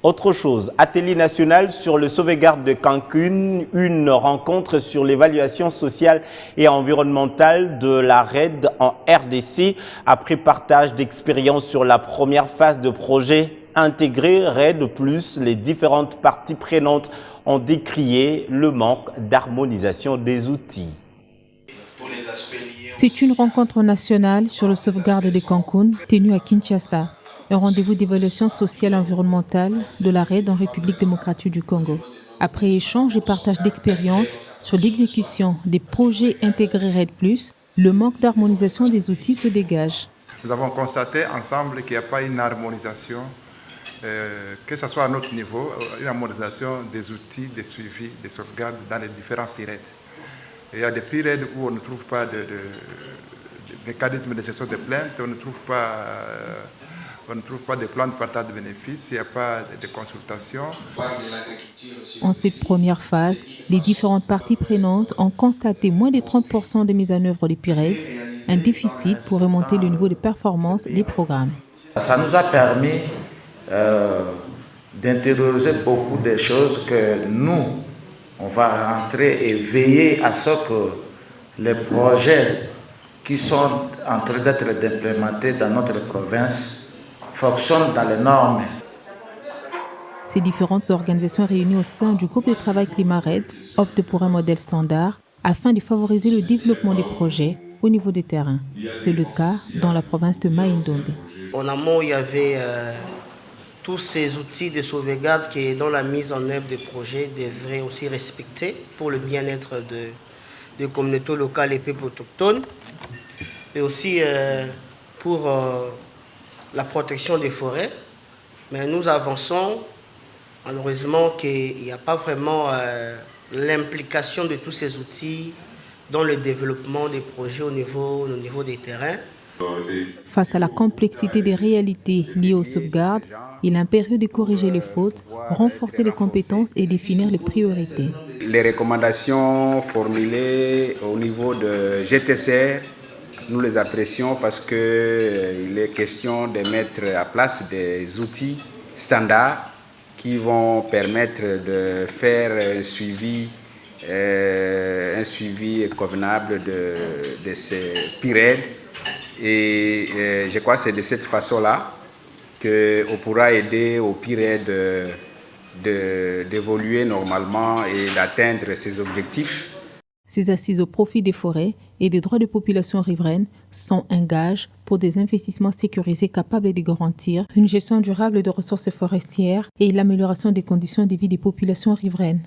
Autre chose, atelier national sur le sauvegarde de Cancun, une rencontre sur l'évaluation sociale et environnementale de la RED en RDC. Après partage d'expériences sur la première phase de projet intégré RED+, les différentes parties prenantes ont décrié le manque d'harmonisation des outils. C'est une rencontre nationale sur le sauvegarde de Cancun tenue à Kinshasa. Un rendez-vous d'évaluation sociale et environnementale de la RED en République démocratique du Congo. Après échange et partage d'expériences sur l'exécution des projets intégrés RED+, le manque d'harmonisation des outils se dégage. Nous avons constaté ensemble qu'il n'y a pas une harmonisation, que ce soit à notre niveau, une harmonisation des outils de suivi, de sauvegarde dans les différents PIRED. Il y a des PIRED où on ne trouve pas de mécanisme de gestion des plaintes, on ne trouve pas de plan de partage de bénéfices, il n'y a pas de consultation. En cette première phase, les différentes parties prenantes ont constaté moins de 30% de mise en œuvre des PIRED, un déficit pour remonter le niveau de performance des programmes. Ça nous a permis d'interroger beaucoup de choses que nous, on va rentrer et veiller à ce que les projets qui sont en train d'être implémentés dans notre province fonctionnent dans les normes. Ces différentes organisations réunies au sein du groupe de travail Climat RED optent pour un modèle standard afin de favoriser le développement des projets au niveau des terrains. C'est le cas dans la province de Mai-Ndombe. En amont, il y avait tous ces outils de sauvegarde qui, dans la mise en œuvre des projets, devraient aussi respecter pour le bien-être des communautés locales et peuples autochtones, et aussi pour la protection des forêts. Mais nous avançons, malheureusement, qu'il n'y a pas vraiment l'implication de tous ces outils dans le développement des projets au niveau des terrains. Face à la complexité des réalités liées aux sauvegardes, il est impérieux de corriger les fautes, renforcer les compétences et définir les priorités. Les recommandations formulées au niveau de GTCR, nous les apprécions parce qu'il est question de mettre à place des outils standards qui vont permettre de faire un suivi convenable de ces PIRED. Et je crois que c'est de cette façon-là qu'on pourra aider au PIRED d'évoluer normalement et d'atteindre ses objectifs. Ces assises au profit des forêts et des droits de population riveraine sont un gage pour des investissements sécurisés capables de garantir une gestion durable de ressources forestières et l'amélioration des conditions de vie des populations riveraines.